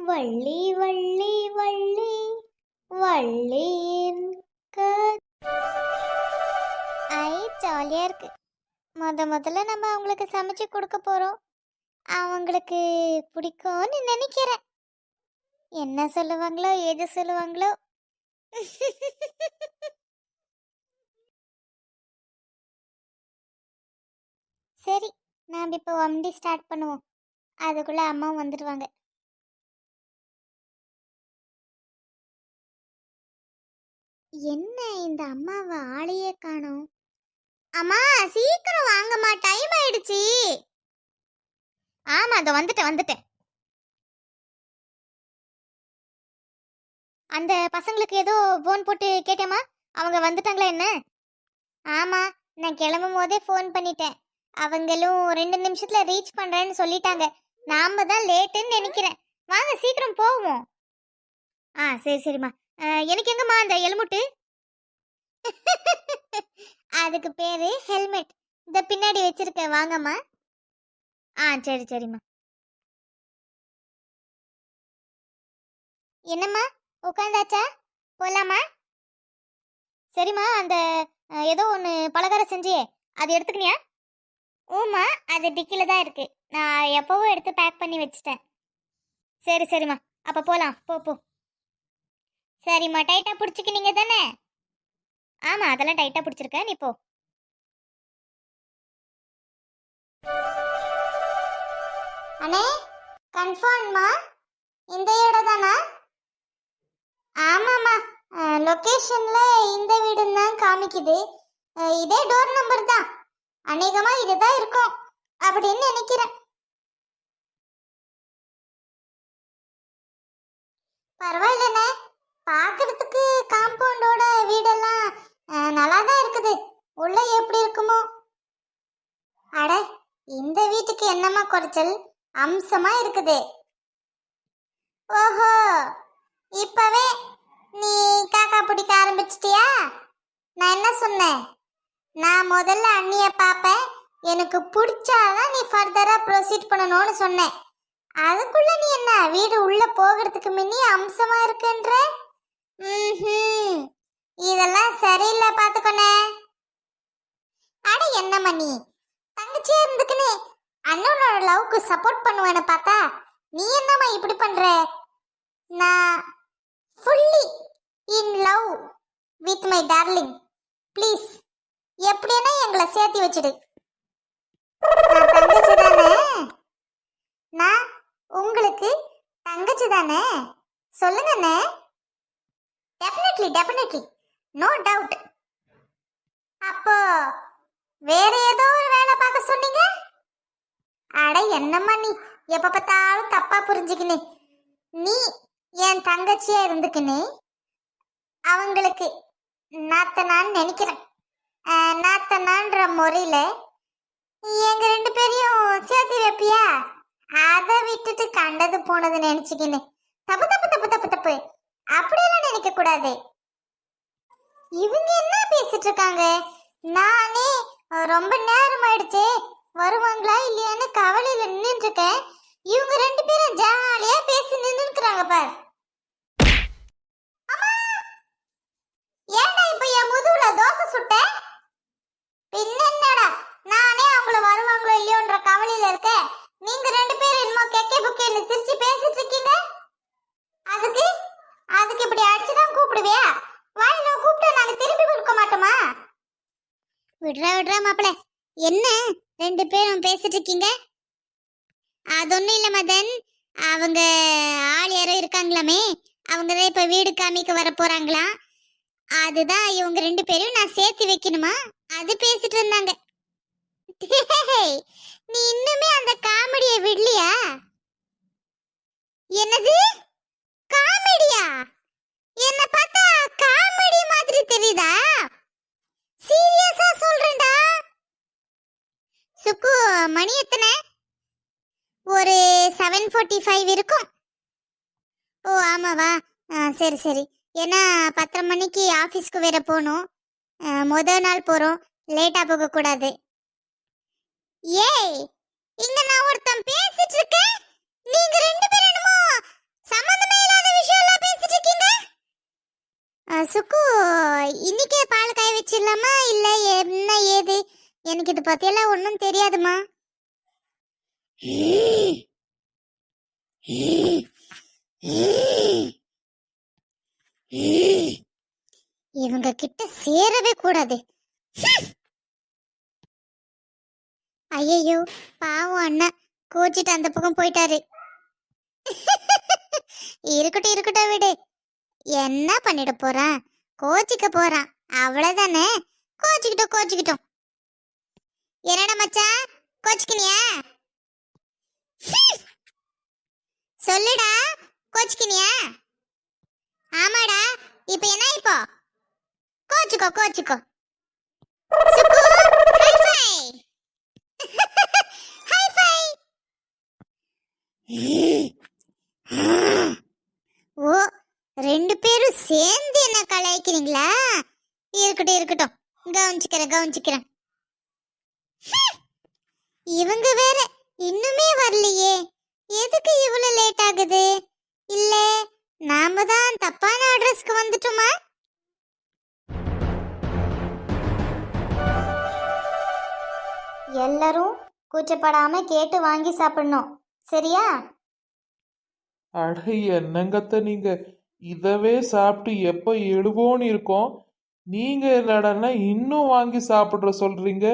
வள்ளி வள்ளி வள்ளி வள்ளியின் ஐ ஜாலியாக இருக்கு. முதல்ல நம்ம அவங்களுக்கு சமைச்சு கொடுக்க போகிறோம். அவங்களுக்கு பிடிக்கும்னு நினைக்கிறேன். என்ன சொல்லுவாங்களோ ஏது சொல்லுவாங்களோ. சரி, நாம் இப்போ வண்டி ஸ்டார்ட் பண்ணுவோம். அதுக்குள்ளே அம்மாவும் வந்துடுவாங்க. என்ன இந்த அம்மாவை ஆளையே காணோம். அம்மா சீக்கிரம் வாங்கம்மா, டைம் ஆயிடுச்சு. ஆமா, அதை வந்துட்டேன். அந்த பசங்களுக்கு ஏதோ ஃபோன் போட்டு கேட்டேம்மா, அவங்க வந்துட்டாங்களா என்ன? ஆமா, நான் கிளம்பும் போதே ஃபோன் பண்ணிட்டேன். அவங்களும் 2 நிமிஷத்துல ரீச் பண்றேன்னு சொல்லிட்டாங்க. நாம தான் லேட்டுன்னு நினைக்கிறேன். வாங்க சீக்கிரம் போவோம். சரிம்மா. எனக்கு எங்கம்மா அந்த எலுமுட்டு? அதுக்கு பேரு ஹெல்மெட். இந்த பின்னாடி வச்சிருக்க, வாங்கம்மா. சரிம்மா. என்னம்மா உட்காந்தாச்சா? போலாமா? சரிம்மா. அந்த ஏதோ ஒன்று பலகாரம் செஞ்சியே, அது எடுத்துக்கினியா? ஊமா, அது டிக்கில தான் இருக்கு. நான் எப்பவும் எடுத்து பேக் பண்ணி வச்சிட்டேன். சரிம்மா, அப்போ போகலாம். போ. சரிம்மா, டைட்டாக பிடிச்சிக்கினீங்க தானே? ஆமாம், அதெல்லாம் டைட்டாக பிடிச்சிருக்கேன். நீ போ. அண்ணே, கன்ஃபார்ம்மா? இந்த இடம் தானா? ஆமாம்மா, லொக்கேஷனில் இந்த வீடுன்னு தான் காமிக்குது. இதே டோர் நம்பர் தான். அநேகமாக இதுதான் இருக்கும் அப்படின்னு நினைக்கிறேன். பரவாயில்லண்ணே, பார்க்கறதுக்கு காம்பவுண்டோட வீடெல்லாம் நல்லா தான் இருக்குது. உள்ள எப்படி இருக்குமோ? அட, இந்த வீட்டுக்கு என்னம்மா குறைச்சல்? அம்சமா இருக்குது. ஓஹோ, இப்பவே நீ காக்கா பிடிக்க ஆரம்பிச்சிட்டியா? நான் என்ன சொன்னேன்? நான் முதல்ல அண்ணிய பார்ப்பேன், எனக்கு பிடிச்சாதான் நீ ஃபர்தரா ப்ரொசீட் பண்ணணும்னு சொன்னேன். அதுக்குள்ள நீ என்ன வீடு உள்ள போகிறதுக்கு முன்னே அம்சமா இருக்குன்ற? இதெல்லாம் சரியில்லை, பாத்துக்கோனே. அட என்னம்மா நீ தங்கச்சியா இருந்துக்குன்னு அண்ணனோட லவ்க்கு சப்போர்ட் பண்ணுவேன்னு பார்த்தா நீ என்னம்மா இப்படி பண்ற? நான் fully in love with my darling. Please எப்படின்னா எங்களை சேர்த்து வச்சுடு. நான் தங்கச்சி தானே? நான் உங்களுக்கு தங்கச்சி தானே? சொல்லுங்கண்ணே. Definitely no doubt. அப்போ வேற ஏதோ ஒரு வேலை பார்க்க சொன்னீங்க? அட என்னம்மா நீ எப்ப பார்த்தாலும் தப்பா புரிஞ்சுக்கினே. நீ என் தங்கச்சியா இருந்துக்கினே அவங்களுக்கு நாத்தனான்னு நினைக்கிறேன். நாத்தனான்ற முறையில எங்க 2 பேரையும் சேர்த்து வைப்பியா? அதை விட்டுட்டு கண்டது போனது நினைச்சுக்கின்னு தப்பு. அப்படியெல்லாம் நினைக்க கூடாது. இவங்க என்ன பேசிட்டு இருக்காங்க? நானே ரொம்ப நேரம் ஆயிடுச்சு, வருவாங்களா இல்லையான்னு கவலையில நின்று இருக்கேன். இவங்க 2 பேரும் ஜாலியா பேசி நின்னுக்கிறாங்க பார். ஏன்டா இப்ப என் முதுகுல தோசை சுட்ட? பின்னடா, நானே அவங்கள வருவாங்களோ இல்லையோன்ற கவலையில இருக்க. நீங்க 2 பேரும் என்னமோ கெக்கே புக்கேன்னு சிரிச்சு பேசிட்டு இருக்கீங்க. அதுக்கு இப்படி அடிச்சுதான் கூப்பிடுவியா? வாயில கூப்பிட்டா நாங்க திரும்பி கொடுக்க மாட்டோமா? விடுறா மாப்பிள்ள. என்ன 2 பேரும் பேசிட்டு இருக்கீங்க? அது ஒன்றும் இல்லை மதன், அவங்க ஆள் யாரோ இருக்காங்களாமே, அவங்க தான் இப்போ வீடு காமிக்க வர போறாங்களாம். அதுதான் இவங்க 2 பேரும் நான் சேர்த்து வைக்கணுமா, அது பேசிட்டு இருந்தாங்க. நீ இன்னுமே அந்த காமெடியை விடலையா? என்னது காமெடியா? என்ன பார்த்தா காமெடி மாதிரி தெரியுதா? சீரியஸா சொல்றேன்டா. சுக்கு, மணி எத்தனை? ஒரு 7:45 இருக்கும். ஓ ஆமாவா? சரி. ஏன்னா 10:30 மணிக்கு ஆஃபீஸ்க்கு வேற போகணும். முதல் நாள் போகிறோம், லேட்டாக போகக்கூடாது. ஏய், இங்க நான் ஒருத்தன் பேசிட்டு இருக்கேன், நீங்க 2 பேரும் என்னமோ சுக்கு, இன்னைக்கே பால் காய வச்சிடலாமா இல்ல என்ன ஏது? எனக்கு இது பத்தியெல்லாம் ஒன்றும் தெரியாதுமா. இவங்க கிட்ட சேரவே கூடாது. ஐயோ, பாவம் அண்ணா கோச்சிட்டு அந்த பக்கம் போயிட்டாரு. இருக்கட்டும் இருக்கட்டும் விடு. என்ன பண்ணிட போறான்? கோச்சிக்க போறான், அவ்வளவுதானே. கோச்சிக்கிட்டோம். என்னடா மச்சான், கோச்சிக்கினியா? சொல்லுடா, கோச்சிக்கினியா? ஆமாடா. இப்ப என்ன? இப்போ கோச்சிக்கோ. சுக்கு, ஹை ஃபை. ஓ, ரெண்டு பேரும் சேர்ந்து என்ன கலாய்க்கிறீங்களா? இருக்கட்டும், கவனிச்சுக்கிறேன். இவங்க வேற இன்னுமே வரலையே. எதுக்கு இவ்வளவு லேட் ஆகுது? இல்ல நாம தான் தப்பான அட்ரஸ்க்கு வந்துட்டோமா? எல்லாரும் கூச்சப்படாம கேட்டு வாங்கி சாப்பிடணும், சரியா? அட என்னங்கத்த நீங்க இதவே சாப்பிட்டு எப்போ எழுவோன்னு இருக்கோம். நீங்க என்னடன்னா இன்னும் வாங்கி சாப்பிட்ற சொல்றீங்க.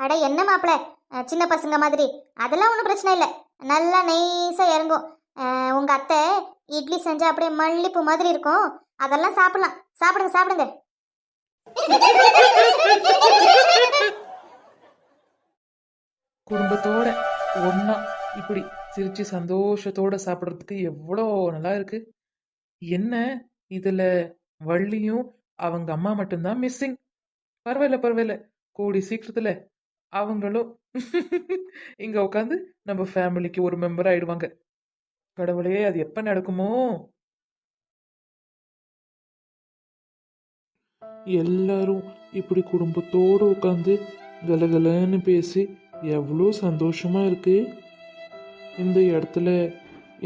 அட என்ன மாப்பிள, சின்ன பசங்க மாதிரி அதெல்லாம் ஒன்றும் பிரச்சனை இல்லை. நல்லா நைஸா இறங்கும். உங்க அத்தை இட்லி செஞ்சா அப்படியே மல்லிப்பூ மாதிரி இருக்கும். அதெல்லாம் சாப்பிடலாம். சாப்பிடுங்க. குடும்பத்தோட ஒண்ணா இப்படி சிரிச்சு சந்தோஷத்தோட சாப்பிட்றதுக்கு எவ்வளோ நல்லா இருக்கு. என்ன இதுல வள்ளியும் அவங்க அம்மா மட்டும்தான் மிஸ்ஸிங். பரவாயில்ல, கூடி சீக்கிரத்துல அவங்களும் இங்க உட்காந்து நம்ம ஃபேமிலிக்கு ஒரு மெம்பர் ஆயிடுவாங்க. கடவுளே, அது எப்ப நடக்குமோ? எல்லாரும் இப்படி குடும்பத்தோடு உட்காந்து கலகலன்னு பேசி எவ்வளோ சந்தோஷமா இருக்கு. இந்த இடத்துல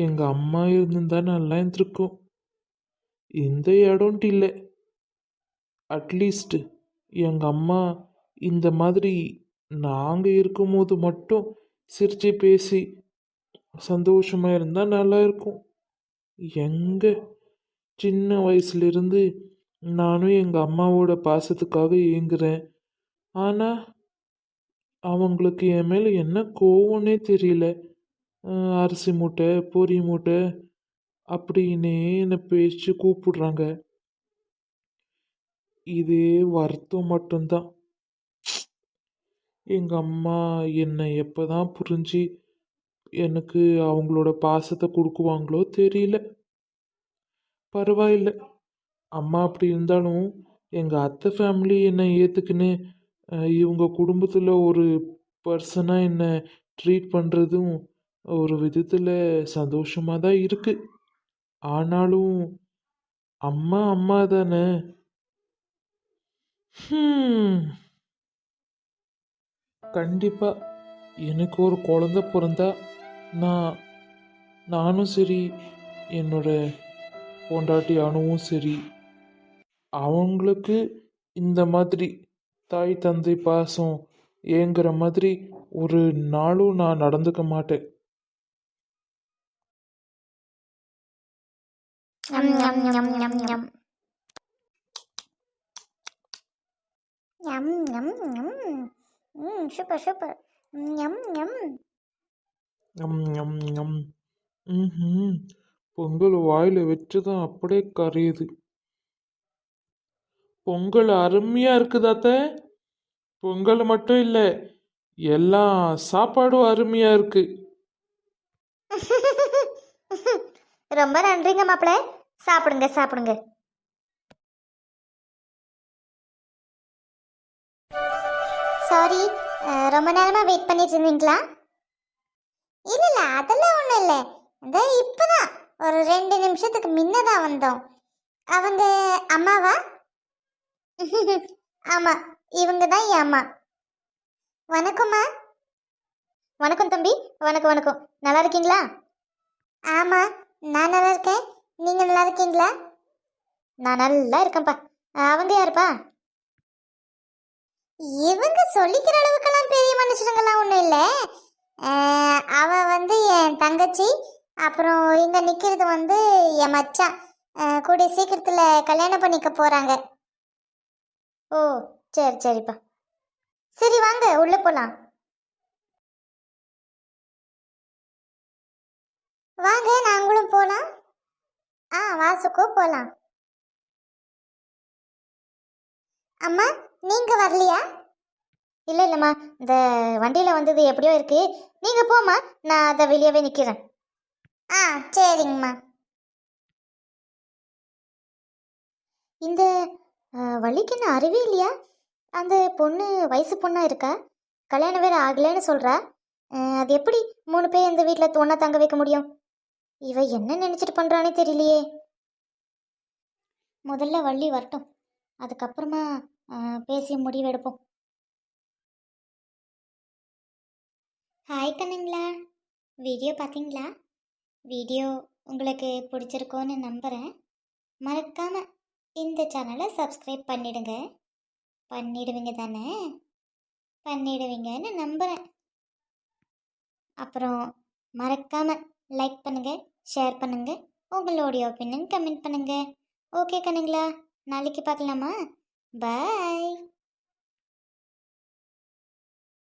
எங்க அம்மா இருந்திருந்தா நல்லா இருந்திருக்கும். இந்த இடம்ட்டு இல்லை, அட்லீஸ்ட் எங்க அம்மா இந்த மாதிரி நாங்க இருக்கும்போது மட்டும் சிரிச்சு பேசி சந்தோஷமா இருந்தா நல்லா இருக்கும். எங்க சின்ன வயசுல இருந்து நானும் எங்க அம்மாவோட பாசத்துக்காக ஏங்குறேன். ஆனா அவங்களுக்கு என் மேல என்ன கோவம்னே தெரியல. அரிசி மூட்டை, பொரி மூட்டை அப்படின்னே என்னை பேச்சு கூப்பிடுறாங்க. இதே வருத்தம் மட்டும்தான். எங்க அம்மா என்னை எப்பதான் புரிஞ்சு எனக்கு அவங்களோட பாசத்தை கொடுக்குவாங்களோ தெரியல. பரவாயில்ல, அம்மா அப்படி இருந்தாலும் எங்க அத்தை ஃபேமிலி என்னை ஏத்துக்குன்னு இவங்க குடும்பத்தில் ஒரு பர்சனாக என்னை ட்ரீட் பண்ணுறதும் ஒரு விதத்தில் சந்தோஷமாக தான் இருக்கு. ஆனாலும் அம்மா தானே. கண்டிப்பா எனக்கு ஒரு குழந்தை பிறந்தா நானும் சரி, என்னோட பொண்டாட்டி அணுவும் சரி, அவங்களுக்கு இந்த மாதிரி தாய் தந்தை பாசம் ஏங்குற மாதிரி ஒரு நாளும் நான் நடந்துக்க மாட்டேன். சூப்பர். பொங்கல் வாயில வச்சுதான் அப்படியே கரையுது. பொங்கல் அருமையா இருக்குதாத்த. பொங்கல் மட்டும் இல்ல, எல்லா சாப்பாடும் அருமையா இருக்கு. ரொம்ப நன்றிங்க மாப்பிள்ள. சாப்பிடுங்க. சாரி, ரொம்ப நேரமா வெயிட் பண்ணிட்டு இருந்தீங்களா? இல்ல அதெல்லாம் ஒண்ணும் இல்லை. இந்த இப்பதான் ஒரு 2 நிமிஷத்துக்கு முன்னதான் வந்தோம். அவங்க அம்மாவா? ஆமா, இவங்க தான் என் அம்மா. வணக்கம்மா. வணக்கம் தம்பி. வணக்கம். நல்லா இருக்கீங்களா? ஆமா, நான் நல்லா இருக்கேன். நீங்க நல்லா இருக்கீங்களா? நான் நல்லா இருக்கேன்ப்பா. அவங்க யாருப்பா? இவங்க சொல்லிக்கிற அளவுக்கெல்லாம் பெரிய மனுஷனுங்கெல்லாம் ஒன்றும் இல்லை. அவ வந்து என் தங்கச்சி. அப்புறம் இங்க நிக்கிறது வந்து என் மச்சான். கூடிய சீக்கிரத்துல கல்யாணம் பண்ணிக்க போறாங்க. ஓ, சரி சரிப்பா. சரி வாங்க உள்ள போலாம். வாங்க நாங்களும் போலாம். வாசுக்கோ போலாம். அம்மா, நீங்க வரலையா? இல்ல இல்லம்மா, இந்த வண்டியில வந்தது எப்படியோ இருக்கு. நீங்க போம்மா, நான் அதை வெளியவே நிக்கிறேன். சரிங்கம்மா. இந்த வள்ளிக்கு என்ன அறிவே இல்லையா? அந்த பொண்ணு வயசு பொண்ணா இருக்கா, கல்யாணம் வேற ஆகலைன்னு சொல்றா. அது எப்படி 3 பேர் இந்த வீட்டில் ஒன்றா தங்க வைக்க முடியும்? இவ என்ன நினைச்சிட்டு பண்றானே தெரியலையே. முதல்ல வள்ளி வரட்டும், அதுக்கப்புறமா பேசி முடிவெடுப்போம். ஹாய் கண்ணுங்களா, வீடியோ பார்த்தீங்களா? வீடியோ உங்களுக்கு பிடிச்சிருக்கோன்னு நம்புகிறேன். மறக்காம இந்த சேனலை சப்ஸ்கிரைப் பண்ணிடுவீங்க தானே? பண்ணிடுவீங்கன்னு நம்புகிறேன். அப்புறம் மறக்காம லைக் பண்ணுங்க, ஷேர் பண்ணுங்க, உங்களுடைய ஒப்பீனியன் கமெண்ட் பண்ணுங்க. ஓகே கண்ணுங்களா, நாளைக்கு பார்க்கலாமா? பாய்.